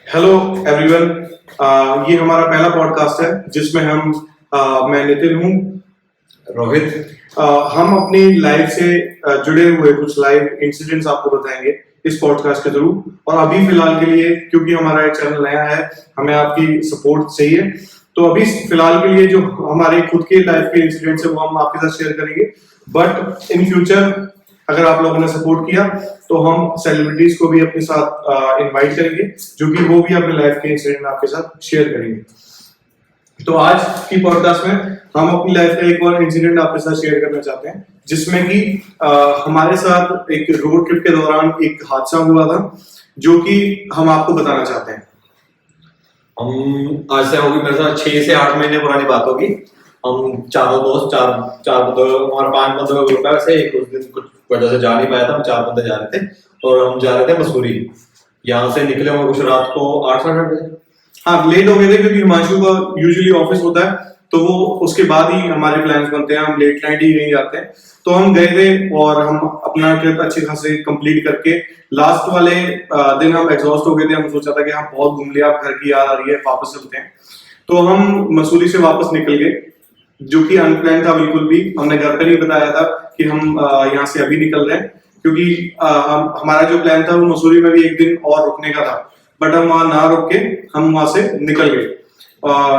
Hello everyone. ये हमारा पहला पॉडकास्ट है जिसमें मैं नितिन हूँ। रोहित। हम अपनी लाइफ से जुड़े हुए कुछ लाइव इंसिडेंट्स आपको बताएंगे इस पॉडकास्ट के थ्रू। और अभी फिलहाल के लिए, क्योंकि हमारा एक चैनल नया है, हमें आपकी सपोर्ट चाहिए, तो अभी फिलहाल के लिए जो हमारे खुद के लाइफ के इंसिडेंट्स है वो हम आपके साथ शेयर करेंगे। बट इन फ्यूचर अगर आप लोगों ने सपोर्ट किया तो हम सेलिब्रिटीज को भी अपने साथ इनवाइट करेंगे, जो कि वो भी अपने लाइफ के इंसिडेंट आपके साथ शेयर करेंगे। तो आज की पॉडकास्ट में हम अपनी लाइफ का एक और इंसिडेंट आपके साथ शेयर करना चाहते हैं, जिसमें कि हमारे साथ एक रोड ट्रिप के दौरान एक हादसा हुआ था, जो कि हम आपको बताना चाहते हैं। हम आज से होगी मेरे साथ 6 से 8 महीने पुरानी बात होगी। हम चारों दोस्त चार चार बंदों और 5 बंदों का ग्रुप है। वैसे एक उस दिन कुछ वजह से जा नहीं पाया था, हम 4 बंदे जा रहे थे और हम जा रहे थे मसूरी। यहाँ से निकले होंगे कुछ रात को 8-8 बजे। हाँ, लेट हो गए थे क्योंकि हिमांशु का यूजुअली ऑफिस होता है, तो वो उसके बाद ही हमारे प्लान्स बनते हैं, हम लेट नाइट ही कहीं जाते हैं। तो हम गए थे और हम अपना ट्रिप अच्छे खासे कंप्लीट करके लास्ट वाले दिन हम एग्जॉस्ट हो गए थे। हम सोचा था कि हम बहुत घूम लिया, घर की याद आ रही है, वापस चलते हैं। तो हम मसूरी से वापस निकल गए, जो कि अनप्लान था बिल्कुल भी। हमने घर पे नहीं बताया था कि हम यहाँ से अभी निकल रहे हैं, क्योंकि हमारा जो प्लान था वो मसूरी में भी एक दिन और रुकने का था। बट हम वहां ना रुक के हम वहां से निकल गए।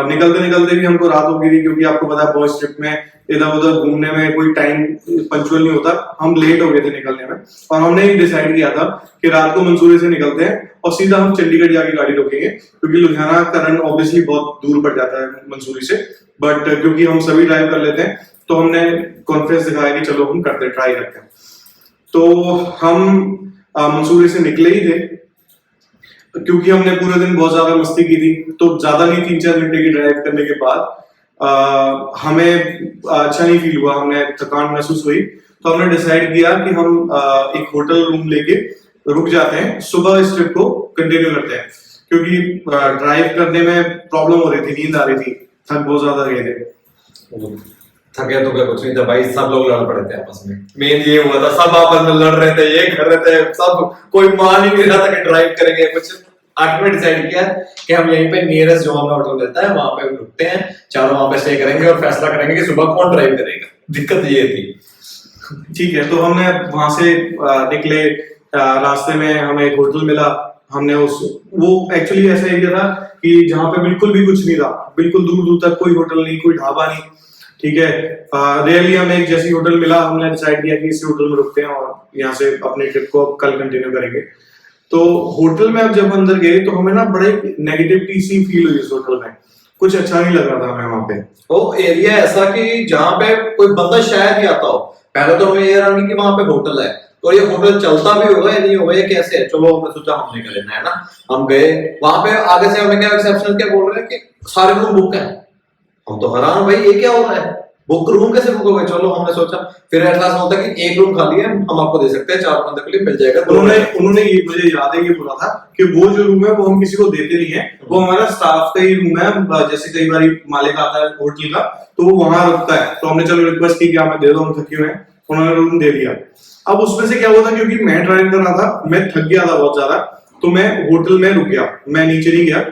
निकलते निकलते भी हमको रात हो गई थी, क्योंकि आपको पता है बॉयज ट्रिप में इधर उधर घूमने में कोई टाइम पंक्चुअल नहीं होता। हम लेट हो गए थे निकलने में, और हमने डिसाइड किया था कि रात को मंसूरी से निकलते हैं और सीधा हम चंडीगढ़ जाके गाड़ी रोकेंगे, क्योंकि लुधियाना का रन ऑब्वियसली बहुत दूर पड़ जाता है मंसूरी से। बट क्योंकि हम सभी ड्राइव कर लेते हैं, तो हमने कॉन्फिडेंस दिखाया कि चलो हम करते ट्राई करते हैं। तो हम मंसूरी से निकले ही थे, क्योंकि हमने पूरे दिन बहुत ज्यादा मस्ती की थी। तो ज्यादा नहीं, 3-4 घंटे की ड्राइव करने के बाद हमें अच्छा नहीं फील हुआ, हमें थकान महसूस हुई। तो हमने डिसाइड किया कि हम एक होटल रूम लेके रुक जाते हैं, सुबह इस ट्रिप को कंटिन्यू करते हैं, क्योंकि ड्राइव करने में प्रॉब्लम हो रही थी, नींद आ रही थी, थक बहुत ज्यादा गए थे। थके तो क्या, कुछ नहीं था भाई, सब लोग लड़ पड़े थे आपस में। मेन ये हुआ था, सब आपस में लड़ रहे थे, ये कर रहे थे, सब कोई मान ही नहीं रहा था कि ड्राइव करेंगे। कुछ आखिर में डिसाइड किया कि हम यहीं पे नियरेस्ट जो हमें होटल मिलता है वहां पे रुकते हैं, चारों वहां पे स्टे करेंगे और फैसला करेंगे कि सुबह कौन ड्राइव करेगा। दिक्कत ये थी। ठीक है, तो हमने वहां से निकले। रास्ते में हमें एक होटल मिला। हमने वो एक्चुअली ऐसा एरिया था कि जहाँ पे बिल्कुल भी कुछ नहीं था, बिल्कुल दूर दूर तक कोई होटल नहीं, कोई ढाबा नहीं। ठीक है, रियली हमें एक जैसी होटल मिला, हमने डिसाइड किया कि इसी होटल में रुकते हैं और यहाँ से अपनी ट्रिप को कल कंटिन्यू करेंगे। तो होटल में अब जब अंदर गए तो हमें ना बड़े नेगेटिविटी सी फील हुई इस होटल में। कुछ अच्छा नहीं लग रहा था हमें वहां पे। वो एरिया ऐसा कि जहाँ पे कोई बंदा शायद ही आता हो। पहले तो हमें ये रहा कि वहां पे होटल है, और ये होटल चलता भी होगा या नहीं होगा, ये कैसे है। चलो हमने सोचा हमने कर लेना है ना। हम गए वहां पे, आगे से हमें क्या रिसेप्शन क्या बोल रहे हैं कि सारे रूम बुक है। हम तो हैरान, भाई ये क्या हो रहा है, बुक रूम कैसे बुक हो गए। चलो हमने सोचा, फिर एहसास होता है कि एक रूम खाली है, हम आपको दे सकते हैं, 4 बंदे के लिए मिल जाएगा। उन्होंने ये, मुझे याद है ये बोला था कि वो जो रूम है वो हम किसी को देते नहीं है, वो हमारा स्टाफ का ही रूम है। जैसे कई बार मालिक आता है होटल का तो वो वहां रुकता है, तो हमने चलो रिक्वेस्ट की कि हमें दे दो, हम थके हुए हैं। उन्होंने रूम दे दिया। अब उसमें से क्या हुआ था, क्योंकि मैं ड्राइव कर रहा था, मैं थक गया था बहुत ज्यादा, तो मैं होटल में रुक गया, मैं नीचे नहीं गया।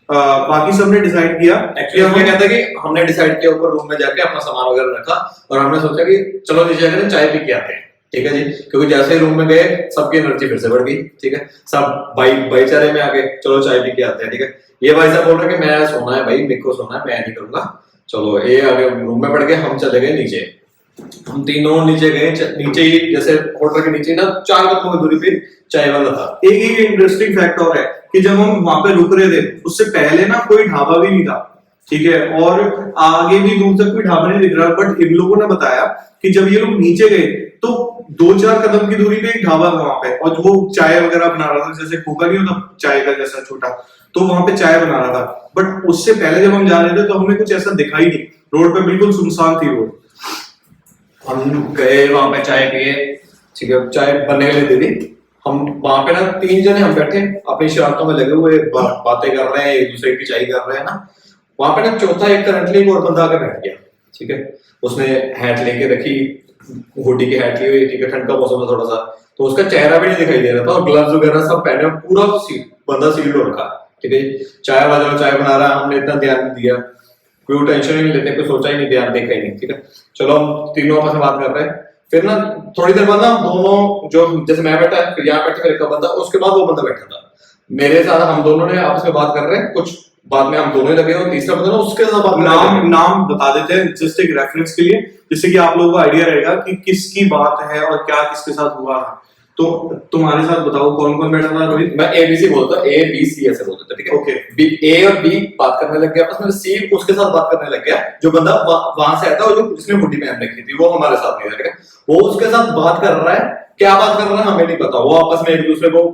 बाकी सबने डिसाइड किया। एक्चुअली क्या था कि हमने डिसाइड किया ऊपर रूम में जाके अपना सामान वगैरह रखा, और हमने सोचा कि चलो नीचे जाकर चाय पी के आते हैं। ठीक है जी, क्योंकि जैसे ही रूम में गए सबकी एनर्जी फिर से बढ़ गई। ठीक है, सब भाईचारे में आगे चलो चाय पी के आते हैं। ठीक है, ये भाई साहब बोल रहे हैं कि मैं सोना है भाई, मेरे को सोना है, मैं नहीं करूंगा। चलो ये आगे रूम में बढ़ गए, हम चले गए नीचे। हम तीनों नीचे गए, नीचे ही जैसे होटल के नीचे ना 4 कदमों की दूरी पे चाय वाला था। एक इंटरेस्टिंग फैक्ट और है कि जब हम वहां पे रुक रहे थे उससे पहले ना कोई ढाबा भी नहीं था। ठीक है, और आगे भी दूर तक कोई ढाबा नहीं दिख रहा। बट इन लोगों ने बताया कि जब ये लोग नीचे गए तो 2-4 कदम की दूरी पे एक ढाबा था वहां पे, और वो चाय वगैरह बना रहा था, जैसे खोखा नहीं होता चाय का जैसा छोटा, तो वहां पे चाय बना रहा था। बट उससे पहले जब हम जा रहे थे तो हमें कुछ ऐसा दिखा ही नहीं, रोड पे बिल्कुल सुनसान थी रोड। हम गए वहां पे चाय पिए। ठीक है, चाय बनने के लिए दे दी। हम वहां पे ना 3 जने हम बैठे अपनी शरारतों में लगे हुए, बातें कर रहे हैं, एक दूसरे की चाय कर रहे हैं ना। वहां पे ना चौथा एक करंटली एक और बंदा आके बैठ गया। ठीक है, उसने हैट लेके रखी, हुडी की हैट ली हुई। ठीक है, ठंड का मौसम था थोड़ा सा, तो उसका चेहरा भी नहीं दिखाई दे रहा था, और ग्लव्स वगैरह सब पहने, पूरा बंदा सील्ड हो रखा। ठीक है जी। चाय वाला चाय बना रहा है, हमने इतना ध्यान नहीं दिया, कोई टेंशन ही नहीं लेते, कोई सोचा ही नहीं, ध्यान देखा ही नहीं, ठीक है। चलो हम तीनों आपस में बात कर रहे हैं, फिर ना थोड़ी देर बाद ना दोनों, जो जैसे मैं बैठा है, फिर यहाँ बैठे फिर एक बंदा, उसके बाद वो बंदा बैठा था मेरे साथ, हम दोनों ने आपस में बात कर रहे हैं, कुछ बाद में हम दोनों ही लगे, और तीसरा बंदा ना उसके साथ बात नाम बता देते हैं जस्ट एक रेफरेंस के लिए, जिससे कि आप लोगों को आइडिया रहेगा कि किसकी बात है और क्या किसके साथ हुआ है। तो तुम्हारे साथ बताओ कौन कौन बैठा था रोहित? मैं ABC बोलता, A B C ऐसे बोलते थे, ठीक है। ओके। A और B बात करने लग गया आपस में, C उसके साथ बात करने लग गया, जो बंदा वहां से आया था और जो उसने हुडी पहन रखी थी, वो हमारे साथ नहीं था, ठीक है। वो उसके साथ बात कर रहा है, क्या बात कर रहा है हमें नहीं पता, वो आपस में एक दूसरे को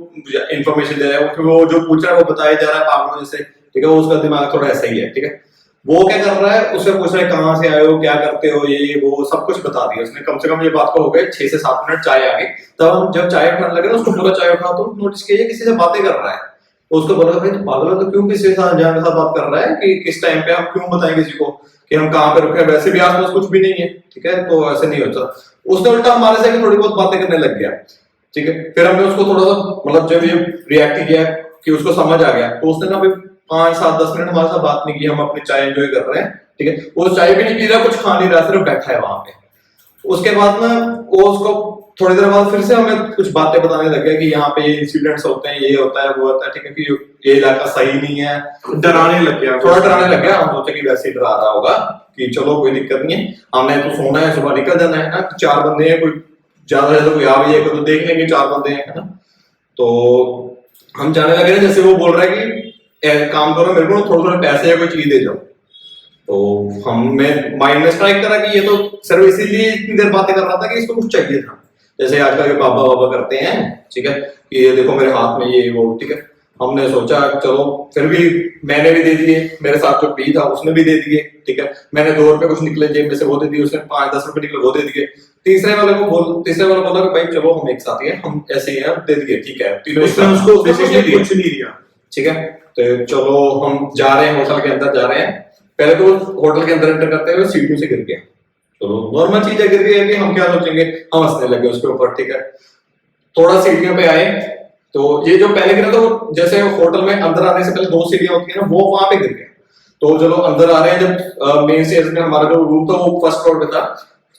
इन्फॉर्मेशन दे रहा है, फिर वो जो पूछ रहा है वो बताया जा रहा है पागलों जैसे, ठीक है। वो उसका दिमाग थोड़ा ऐसा ही है, ठीक है। वो क्या कर रहा है, उससे पूछ रहा है कहाँ से आए हो, क्या करते हो, ये वो सब कुछ बता दिया उसने। कम से कम ये बात को हो गए 6 से 7 मिनट चाय आ गई, तब हम जब चाय उठाने लगे ना, उसको पूरा चाय उठा तो नोटिस किया किसी से बातें कर रहा है। तो उसको बोला भाई तू पागल है, तो क्यों किसी के साथ जाने के साथ बात कर रहा है, कि किस टाइम पे हम क्यों बताएं किसी को कि हम कहाँ पे रुके, वैसे भी आसपास कुछ भी नहीं है, ठीक है, तो ऐसे नहीं होता। उसने उल्टा हमारे से भी थोड़ी बहुत बातें करने लग गया, ठीक है। फिर हमने उसको थोड़ा सा मतलब जब ये रिएक्ट किया कि उसको समझ आ गया, तो उसने ना 5 7 10 मिनट हमारे साथ बात नहीं की, हम अपनी चाय एंजॉय कर रहे हैं, ठीक है। वो चाय भी नहीं पी रहा, कुछ खा नहीं रहा, सिर्फ बैठा है वहां पे। उसके बाद ना वो उसको थोड़ी देर बाद फिर से हमें कुछ बातें बताने लग गया कि यहाँ पे ये इंसिडेंट्स होते हैं, ये होता है, वो होता है, ठीक है, कि ये इलाका सही नहीं है, डराने लग गया, थोड़ा डराने लग गया। हम सोचे कि वैसे ही डरा रहा होगा कि चलो कोई दिक्कत नहीं है, हमने तो सोना है, सुबह निकल जाना है ना, 4 बंदे हैं, कोई ज्यादा ज्यादा कोई आ भी है तो देख लेंगे, 4 बंदे हैं, है ना। तो हम जाने लगे ना, जैसे वो बोल रहा है कि काम करो, मेरे को थोड़े थोड़े पैसे या कोई चीज दे जाओ। तो हमें माइंड में स्ट्राइक करा कि ये तो सिर्फ इसीलिए इतनी देर बातें कर रहा था कि इसको कुछ चाहिए था, जैसे आजकल के बाबा बाबा करते हैं, ठीक है, कि ये देखो मेरे हाथ में ये वो, ठीक है। हमने सोचा चलो, फिर भी मैंने भी दे दिए, मेरे साथ जो पी था उसने भी दे दिए, ठीक है। मैंने 2 रुपए कुछ निकले जेब में से वो दे दिए, उसने 5 10 रुपए निकले वो दे दिए। तीसरे वाला बोला कि भाई चलो हम एक साथ ही हैं, हम ऐसे ही हैं, दे दिए, ठीक है। तीनों उसको बेसिकली कुछ नहीं दिया, ठीक है। तो चलो हम जा रहे हैं, होटल के अंदर जा रहे हैं। पहले तो होटल के अंदर एंटर करते हुए सीढ़ियों से गिर गया, चलो नॉर्मल चीज है, गिर गया कि हम क्या सोचेंगे, हम हंसने लगे उसके ऊपर, ठीक है। थोड़ा सीढ़ियों पे आए तो ये जो पहले गिरा था, वो जैसे होटल में अंदर आने से पहले 2 सीढ़ियां होती है ना, वो वहां पे गिर गया। तो चलो अंदर आ रहे हैं, जब मेन स्टेज में हमारा जो रूम था वो फर्स्ट फ्लोर पे था,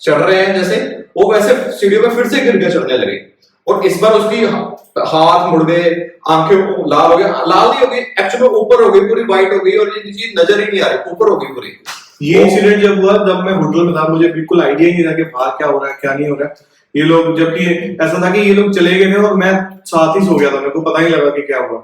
चढ़ रहे हैं जैसे, वो वैसे सीढ़ियों पे फिर से गिर के चढ़ने लगे, और इस बार उसकी हाथ मुड़ गए, आंखें लाल हो गई, लाल नहीं हो गई एक्चुअली, ऊपर हो गई, पूरी व्हाइट हो गई, और ये चीज नजर ही नहीं आ रही, ऊपर हो गई पूरी। ये इंसिडेंट जब हुआ तब मैं होटल में था, मुझे बिल्कुल आइडिया ही नहीं था कि बाहर क्या हो रहा है क्या नहीं हो रहा है। ये लोग, जबकि ऐसा था कि ये लोग चले गए थे और मैं साथ ही सो गया था, मेरे को पता ही लगा कि क्या हुआ।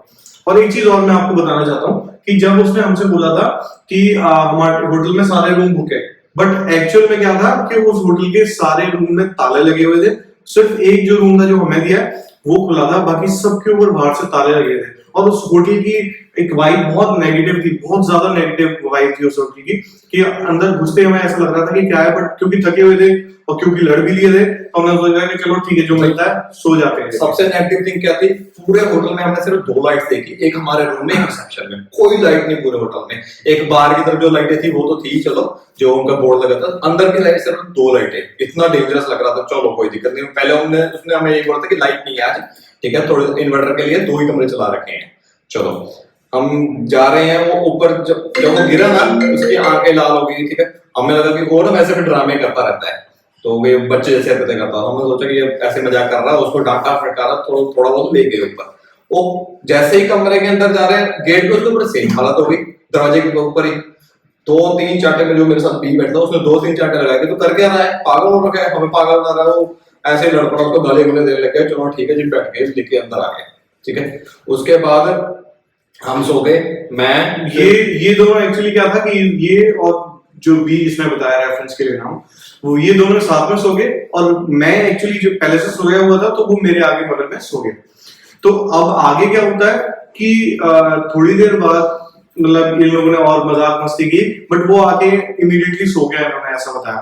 और एक चीज और मैं आपको बताना चाहता हूँ कि जब उसने हमसे बोला था कि हमारे होटल में सारे रूम बुक है, बट एक्चुअल में क्या था कि उस होटल के सारे रूम में ताले लगे हुए थे, सिर्फ एक जो रूम था जो हमें दिया वो खुला था, बाकी सबके ऊपर बाहर से ताले लगे थे। और उस होटल की एक वाइब बहुत नेगेटिव थी, बहुत ज्यादा नेगेटिव वाइब थी उस होटल की, कि अंदर घुसते हमें ऐसा लग रहा था कि क्या है, बट क्योंकि थके हुए थे और क्योंकि लड़ भी लिए थे, तो हमने सोचा कि चलो ठीक है, जो मिलता है सो जाते हैं। सबसे नेगेटिव थिंग क्या थी, पूरे होटल में हमने सिर्फ 2 लाइट्स देखी, एक हमारे रूम में, एक रिसेप्शन में, कोई लाइट नहीं पूरे होटल में। एक बाहर की तरफ जो लाइटें थी वो तो थी, चलो जो उनका बोर्ड लगा था, अंदर की लाइट सिर्फ 2 लाइटें, इतना डेंजरस लग रहा था। चलो कोई दिक्कत नहीं, पहले उसने हमें ये बोला था कि लाइट नहीं है आज, ठीक है, थोड़े इन्वर्टर के लिए 2 ही कमरे चला रखे हैं। चलो हम जा रहे हैं, वो ऊपर जब वो गिरा ना, उसकी आंखें लाल हो गई, ठीक है। हमें लगा कि वो ना वैसे भी ड्रामे करता रहता है, तो वे बच्चे जैसे हरकतें करता, हमने सोचा कि ये ऐसे मजाक कर रहा है, उसको डांटा फटकारा, थोड़ा बहुत ले गए ऊपर। वो जैसे ही कमरे के अंदर जा रहे हैं, गेट के उसके ऊपर सेम हालत हो गई, दरवाजे के ऊपर ही 2-3 चांटे में, जो मेरे साथ पी बैठा उसने 2-3 चांटे लगाए, तो कर क्या रहा है, पागल हो रखा है, हमें पागल बना रहा है। वो ऐसे ही लड़पड़ा उसको गाली गुले देने लग गए, चलो ठीक है जी, बैठ गए, लेके अंदर आ गए, ठीक है। उसके बाद हम सो गए। मैं ये दोनों एक्चुअली क्या था कि ये और जो भी इसने बताया रेफरेंस के लिए नाम, वो ये दोनों साथ में सो गए, और मैं एक्चुअली जो पहले से सोया हुआ था तो वो मेरे आगे बगल में सो गया। तो अब आगे क्या होता है कि थोड़ी देर बाद मतलब इन लोगों ने और मजाक मस्ती की, बट वो आके इमीडिएटली सो गया, इन्होंने ऐसा बताया,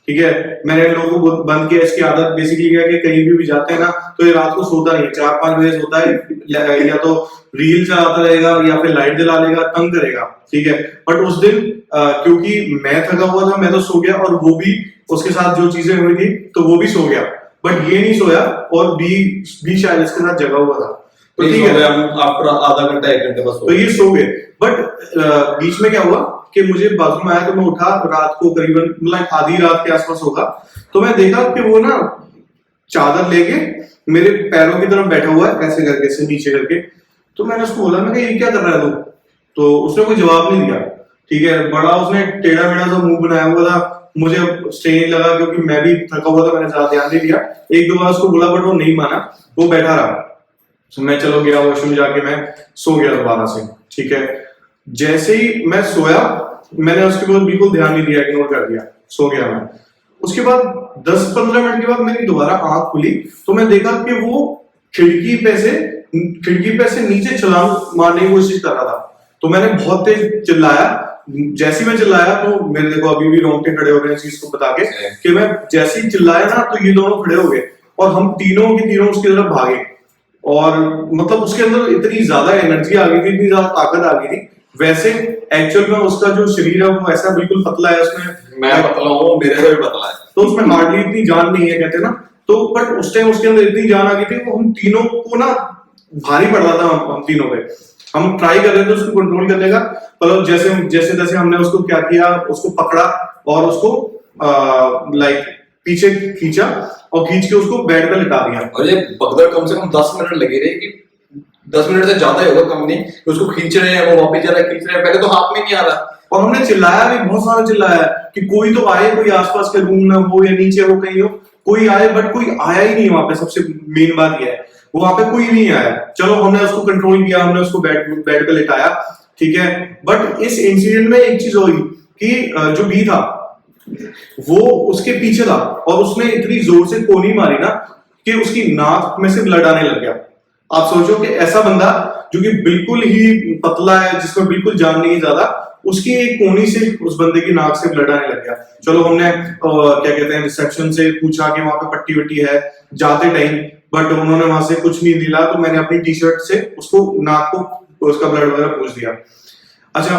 ठीक है। मैंने इन लोगों को बंद किया, इसकी आदत बेसिकली क्या है कि कहीं भी जाते हैं ना, तो ये रात को सोता नहीं है, 4-5 बजे सोता है, या तो रील चलाता रहेगा या फिर लाइट जला लेगा, तंग करेगा, ठीक है। बट उस दिन क्योंकि मैं थका हुआ था, मैं तो सो गया, और वो भी उसके साथ जो चीजें हुई थी तो वो भी सो गया, बट ये नहीं सोया, और बी शायद इसके साथ जगा हुआ था। तो ठीक है, हम आफ्टर आधा घंटा 1 घंटे बस तो ये सो गए। बट बीच में क्या हुआ कि मुझे बाथरूम आया, तो मैं उठा रात को करीबन मतलब आधी रात के आसपास होगा, तो मैं देखा कि वो ना चादर लेके मेरे पैरों की तरफ बैठा हुआ है, ऐसे करके से नीचे करके। तो मैंने उसको बोला, मैं ये क्या कर रहा है तो उसने कोई जवाब नहीं दिया। ठीक है, बड़ा उसने टेढ़ा मेढ़ा सा मुंह बनाया हुआ था, मुझे स्ट्रेन लगा क्योंकि मैं भी थका हुआ था, मैंने ज्यादा ध्यान नहीं दिया। एक दो बार उसको बोला बट वो नहीं माना, वो बैठा रहा। तो मैं चलो गया वॉशरूम, जाके मैं सो गया दोबारा से। ठीक है, जैसे ही मैं सोया, मैंने उसके बाद बिल्कुल ध्यान नहीं दिया, इग्नोर कर दिया, सो गया मैं। उसके बाद 10-15 मिनट के बाद मेरी दोबारा आंख खुली, तो मैं देखा कि वो खिड़की पे से नीचे छलांग मारने की कोशिश कर रहा था। तो मैंने बहुत तेज चिल्लाया। जैसे ही मैं चिल्लाया तो मेरे देखो अभी भी रोंगटे खड़े हो गए इस चीज को बता के कि मैं जैसे ही चिल्लाया ना, तो ये दोनों खड़े हो गए और हम तीनों के तीनों उसकी तरफ भागे। और मतलब उसके अंदर इतनी ज्यादा एनर्जी आ गई थी, इतनी ज्यादा ताकत आ गई थी। वैसे एक्चुअल में उसका जो शरीर है वो ऐसा बिल्कुल पतला है, उसमें मैं पतला हूँ, मेरे से भी पतला है, तो उसमें हार्डली इतनी जान नहीं है, कहते ना। तो बट उस टाइम उसके अंदर इतनी जान आ गई थी, वो हम तीनों को ना भारी पड़ रहा था, हम तीनों पे। हम ट्राई कर रहे थे उसको कंट्रोल करने का, पर जैसे जैसे जैसे हमने उसको क्या किया, उसको पकड़ा और उसको लाइक पीछे खींचा और खींच के उसको बेड पे लिटा दिया। और ये भगदड़ कम से कम 10 मिनट लगे रही, कि 10 मिनट से ज्यादा ही होगा, कम नहीं, कि उसको खींच रहे हैं, वो वापस जा रहा है, खींच रहे हैं, पहले तो हाथ में नहीं आ रहा। और हमने चिल्लाया भी, बहुत सारा चिल्लाया कि कोई तो आए, कोई आसपास के रूम में हो या नीचे हो, कहीं हो, कोई आए, बट कोई आया ही नहीं वहां पे। सबसे मेन बात यह है, वो वहां पे कोई नहीं आया। चलो हमने उसको कंट्रोल किया, हमने उसको बेड पे लिटाया, ठीक है। बट इस इंसिडेंट में एक चीज हुई कि जो बी था वो उसके पीछे था और उसने इतनी जोर से कोनी मारी ना कि उसकी नाक में से ब्लड आने लग गया। आप सोचो कि ऐसा बंदा जो कि बिल्कुल ही पतला है, जिसमें बिल्कुल जान नहीं है ज्यादा, उसकी एक कोनी से उस बंदे की नाक से ब्लड आने लग गया। चलो हमने क्या कहते हैं रिसेप्शन से पूछा कि वहां पे पट्टी वट्टी है जाते टाइम, बट उन्होंने वहां से कुछ नहीं दिला। तो मैंने अपनी टी शर्ट से उसको नाक को उसका ब्लड वगैरह पूछ दिया। अच्छा,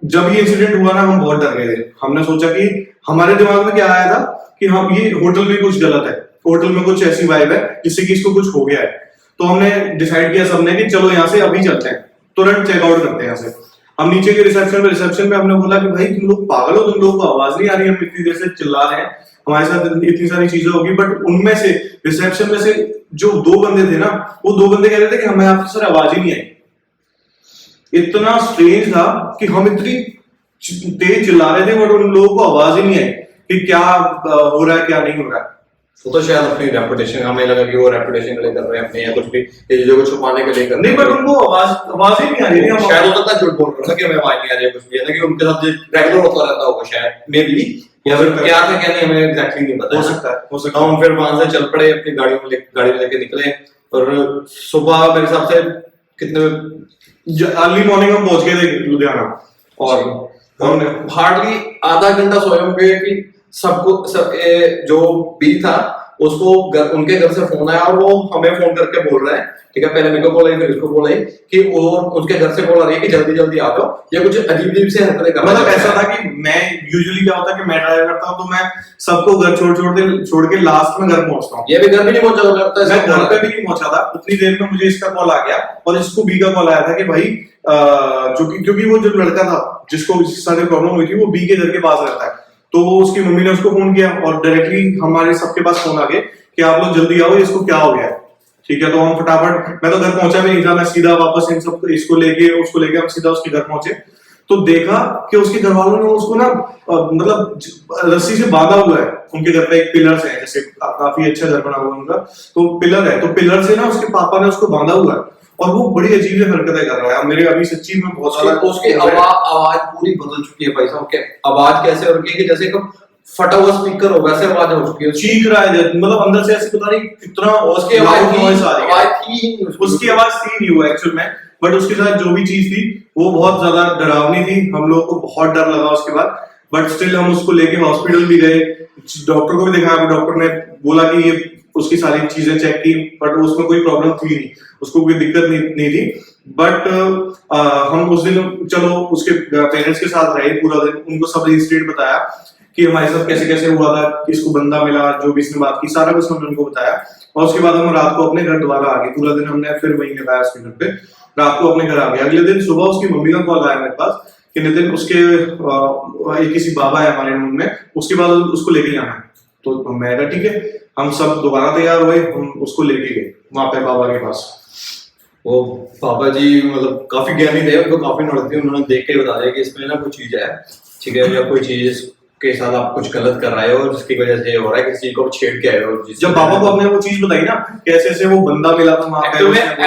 जब ये इंसिडेंट हुआ ना, हम बहुत डर गए थे। हमने सोचा कि हमारे दिमाग में क्या आया था कि हम ये होटल में कुछ गलत है, होटल में कुछ ऐसी वाइब है जिससे कि इसको कुछ हो गया है। तो हमने डिसाइड किया सबने कि चलो यहाँ से अभी चलते हैं, तुरंत चेकआउट करते हैं यहाँ से। हम नीचे के रिसेप्शन में हमने बोला कि भाई तुम लोग पागल हो, तुम लोगों को आवाज नहीं आ रही, हम इतनी देर से चिल्ला रहे हैं, हमारे साथ इतनी सारी चीजें होगी। बट उनमें से रिसेप्शन में से जो 2 बंदे थे ना, वो 2 बंदे कह रहे थे कि हमें आपसे सर आवाज ही नहीं आई। इतना स्ट्रेंज था कि हम इतनी तेज चिल्ला रहे थे बट उन लोगों को आवाज ही नहीं आई कि क्या हो रहा है, क्या नहीं हो रहा है। वो तो शायद अपनी रेपुटेशन, हमें लगा कि वो रेपुटेशन के लिए कर रहे हैं अपने, या कुछ भी ये चीजों को छुपाने के लिए कर रहे नहीं, बट उनको आवाज ही नहीं आ रही थी। शायद हो सकता है झूठ बोल रहे हैं कि हमें आवाज नहीं आ रही है, कुछ भी है ना, कि उनके साथ रेगुलर होता रहता होगा शायद, मे बी, या फिर क्या था क्या नहीं, हमें एग्जैक्टली नहीं पता। हो सकता है। हम फिर वहां से चल पड़े, अपनी गाड़ी में लेके निकले, और सुबह मेरे हिसाब से कितने अर्ली मॉर्निंग हम पहुंच गए थे लुधियाना, और हमने हार्डली आधा घंटा सोए होंगे कि जो बी था उसको उनके घर से फोन आया, और वो हमें फोन करके बोल रहा है, ठीक है, पहले मेरे को बोला फिर इसको बोला कि वो उनके घर से बोल रही है कि जल्दी जल्दी आ जाओ, ये कुछ अजीब अजीब से हरकतें कर रहा है। मतलब ऐसा था कि मैं यूजुअली क्या होता है कि मैं ड्राइव करता हूँ, तो मैं सबको घर छोड़ के लास्ट में घर पहुंचता हूँ। ये भी घर भी नहीं पहुंचा, लगता है मैं घर पे भी नहीं पहुंचा था। उतनी देर में मुझे इसका कॉल आ गया, और इसको बी का कॉल आया था कि भाई क्योंकि वो जो लड़का था जिसको इसके साथ प्रॉब्लम हुई थी, वो बी के घर के पास रहता है। तो उसकी मम्मी ने उसको फोन किया और डायरेक्टली हमारे सबके पास फोन आ गए कि आप लोग जल्दी आओ, इसको क्या हो गया है। ठीक है, तो हम फटाफट, मैं तो घर पहुंचा भी नहीं था, मैं सीधा वापस इन सब उसको लेके हम सीधा उसके घर पहुंचे। तो देखा कि उसके घर वालों ने उसको ना मतलब रस्सी से बांधा हुआ है। उनके घर पे एक पिलर है, जैसे काफी अच्छा घर बना हुआ है उनका, तो पिलर है, तो पिलर से ना उसके पापा ने उसको बांधा हुआ है, और वो बड़ी अजीब हरकतें कर रहा है। मेरे अभी सच्ची में बहुत ज्यादा उसकी आवाज पूरी बदल चुकी है भाई साहब। आवाज कैसे हो रही है कि जैसे एक फटा हुआ स्पीकर हो, वैसे आवाज हो चुकी है, चीख रहा है, मतलब अंदर से ऐसे पता नहीं कितना उसकी आवाज थी। उसकी आवाज थी नहीं वो एक्चुअल में, बट उसके साथ जो भी चीज थी वो बहुत ज्यादा डरावनी थी। हम लोगों को बहुत डर लगा उसके बाद, बट स्टिल हम उसको लेके हॉस्पिटल भी गए, डॉक्टर को भी दिखाया। डॉक्टर ने बोला कि ये उसकी सारी चीजें चेक की, बट उसमें कोई प्रॉब्लम थी नहीं, उसको कोई दिक्कत नहीं थी। बट हम उस दिन चलो उसके पेरेंट्स के साथ रहे पूरा दिन, उनको सब इंसिडेंट बताया कि हमारे साथ कैसे कैसे हुआ था, किसको बंदा मिला, जो भी इसने बात की, सारा कुछ हमने उनको बताया। और उसके बाद हम रात को अपने घर दोबारा आ गए। पूरा दिन हमने फिर वहीं लगाया उसके घर पे, रात को अपने घर आ गए। अगले दिन सुबह उसकी मम्मी का कॉल आया मेरे पास कि नितिन उसके एक किसी बाबा है हमारे रूम में, उसके बाद उसको लेके जाना है। तो मैं कहा ठीक है, हम सब दोबारा तैयार हुए, हम उसको लेके गए वहां पे बाबा के पास। वो पापा जी मतलब काफी ज्ञानी थे, उनको काफी नॉलेज थी, उन्होंने देख के बता दिया कि इसमें ना कुछ चीज है, ठीक है, या कोई चीज के साथ आप कुछ गलत कर रहे हो जिसकी वजह से हो रहा है, किसी को छेड़ के आए हो। जब बाबा को हमने वो चीज बताई ना, कैसे ऐसे वो बंदा मिला था वहां पे,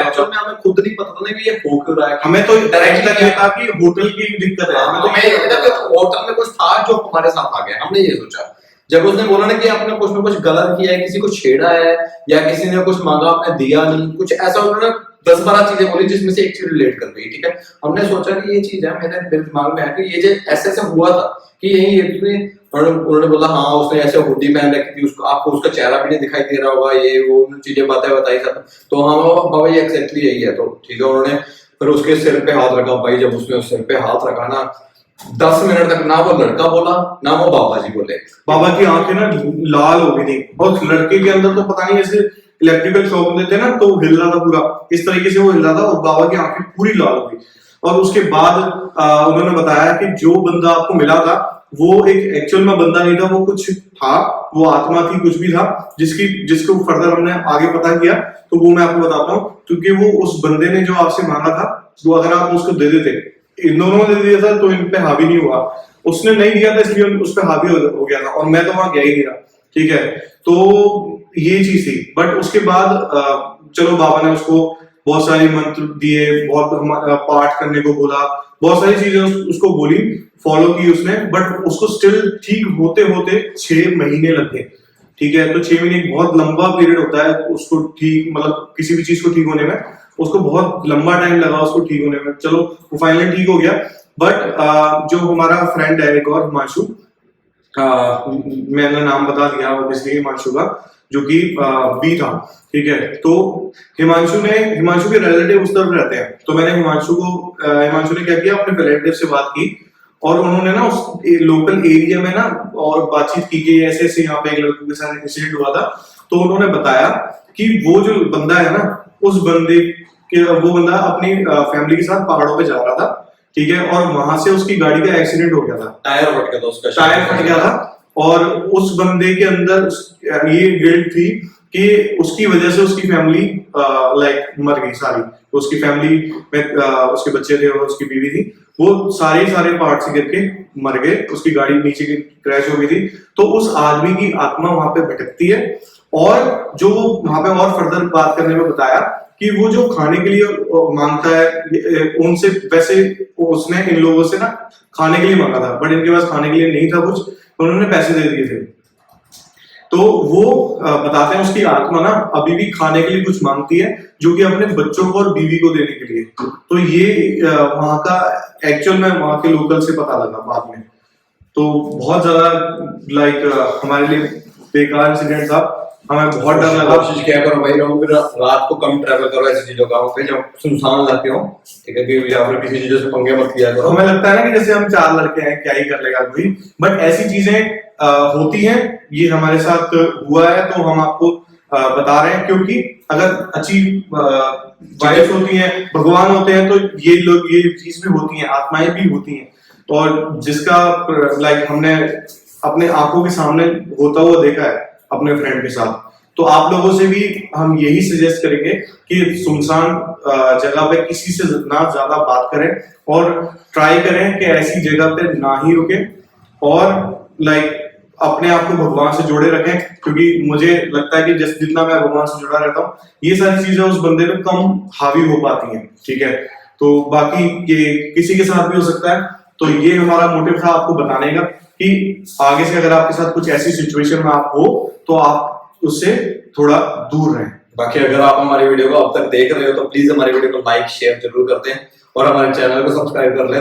एक्चुअल में हमें खुद नहीं पता था ना कि ये हो क्यों रहा है। हमें तो डायरेक्ट लग गया था कि होटल की दिक्कत है। हमें तो ये लगा कि होटल में कुछ था जो हमारे साथ आ गया, हमने ये सोचा। जब उसने बोला ना कि आपने कुछ ना कुछ गलत किया है, किसी को छेड़ा है या किसी ने कुछ मांगा आपने दिया नहीं, कुछ ऐसा उन्होंने 10-12 चीजें बोली जिसमें से एक चीज रिलेट कर गई, ठीक है। हमने सोचा कि ये चीज है, मेरे दिमाग में है कि ये जो ऐसे ऐसे हुआ था कि यही उन्होंने बोला हाँ उसने ऐसे हुडी पहन रखी थी, उसको आपको उसका चेहरा भी नहीं दिखाई दे रहा होगा, ये वो चीजें बातें बताई सब। तो हाँ बाबा ये एक्जैक्टली यही है। तो ठीक है, उन्होंने फिर उसके सिर पे हाथ रखा। भाई जब उसने उस सिर पे हाथ रखा ना, 10 मिनट तक ना वो लड़का बोला ना वो बाबा जी बोले। बाबा की आंखें ना लाल हो गई थी, और उस लड़के के अंदर तो पता नहीं ऐसे इलेक्ट्रिकल शॉक देते ना, तो हिल रहा था पूरा, इस तरीके से वो हिल रहा था, और बाबा की आंखें पूरी लाल हो गई। और उसके बाद उन्होंने बताया कि जो बंदा आपको मिला था वो एक एक्चुअल में बंदा नहीं था, वो कुछ था, वो आत्मा थी, कुछ भी था, जिसको फर्दर हमने आगे पता किया, तो वो मैं आपको बताता हूँ। क्योंकि वो उस बंदे ने जो आपसे मांगा था, वो अगर आप उसको दे देते, इन दोनों ने दे दिया था, तो इन पे हावी नहीं हुआ। उसने नहीं दिया था इसलिए उस पे हावी हो गया था, और मैं तो वहां गया ही नहीं रहा, ठीक है। तो ये चीज थी। बट उसके बाद चलो बाबा ने उसको बहुत सारे मंत्र दिए, बहुत पाठ करने को बोला, बहुत सारी चीजें उसको बोली, फॉलो की उसने। बट उसको स्टिल ठीक होते होते 6 महीने लग गए, ठीक है। तो 6 महीने एक बहुत लंबा पीरियड होता है उसको ठीक, मतलब किसी भी चीज को ठीक होने में उसको बहुत लंबा टाइम लगा उसको ठीक होने में। चलो वो फाइनली ठीक हो गया। बट जो हमारा फ्रेंड है एक और, हिमांशु, मैंने नाम बता दिया ऑब्वियसली हिमांशु का, जो कि बी था, ठीक है। तो हिमांशु के रिलेटिव उस तरफ रहते हैं, तो मैंने हिमांशु ने क्या किया, अपने रिलेटिव से बात की, और उन्होंने ना उस लोकल एरिया में ना और बातचीत की कि ऐसे ऐसे यहाँ पे एक लड़के के साथ इंसिडेंट हुआ था। तो उन्होंने बताया कि वो जो बंदा है ना, वो बंदा अपनी फैमिली के साथ पहाड़ों पे जा रहा था, ठीक है, और वहां से उसकी गाड़ी का एक्सीडेंट हो गया था, टायर फट गया था उसका, टायर फट गया था। और उस बंदे के अंदर ये गिल्ट थी कि उसकी वजह से उसकी फैमिली लाइक मर गई सारी। तो उसकी फैमिली में उसके बच्चे थे और उसकी बीवी थी, वो सारे पार्ट से गिर के मर गए, उसकी गाड़ी नीचे की क्रैश हो गई थी। तो उस आदमी की आत्मा वहां पे भटकती है, और जो वहां पे और फर्दर बात करने में बताया कि वो जो खाने के लिए मांगता है उनसे, वैसे उसने इन लोगों से ना खाने के लिए मांगा था, बट इनके पास खाने के लिए नहीं था कुछ, तो उन्होंने पैसे दे दिए थे। तो वो बताते हैं उसकी आत्मा ना अभी भी खाने के लिए कुछ मांगती है, जो कि अपने बच्चों को और बीवी को देने के लिए। तो ये वहां का एक्चुअल में वहां के लोकल से पता लगा बाद में। तो बहुत ज्यादा लाइक हमारे लिए बेकार इंसिडेंट था, हमें बहुत डर लगा। कोशिश किया करो भाई लोगों फिर रात को कम ट्रैवल करो ऐसी चीजों का पे, जब सुनसान इलाके हो, ठीक है, कि या फिर किसी चीजों से पंगे मत लिया करो। हमें लगता है ना कि जैसे हम 4 लड़के हैं, क्या ही कर लेगा कोई, बट ऐसी चीजें होती हैं, ये हमारे साथ हुआ है, तो हम आपको बता रहे हैं। क्योंकि अगर अच्छी वाइफ होती हैं, भगवान होते हैं, तो ये लोग, ये चीज भी होती है, आत्माएं भी होती हैं। तो और जिसका लाइक हमने अपने आंखों के सामने होता हुआ देखा है अपने फ्रेंड के साथ, तो आप लोगों से भी हम यही सजेस्ट करेंगे कि सुनसान जगह पे किसी से ना ज्यादा बात करें, और ट्राई करें कि ऐसी जगह पे ना ही रुके, और लाइक अपने आप को भगवान से जोड़े रखें। क्योंकि मुझे लगता है कि जितना मैं भगवान से जुड़ा रहता हूँ, ये सारी चीजें उस बंदे पे कम हावी हो पाती हैं, ठीक है। तो बाकी ये किसी के साथ भी हो सकता है। तो ये हमारा मोटिव था आपको बताने का कि आगे से अगर आपके साथ कुछ ऐसी सिचुएशन में आप हो, तो आप उससे थोड़ा दूर रहें। बाकी अगर आप हमारी वीडियो को अब तक देख रहे हो तो प्लीज हमारी वीडियो को लाइक शेयर जरूर करते हैं, और हमारे चैनल को सब्सक्राइब कर लें।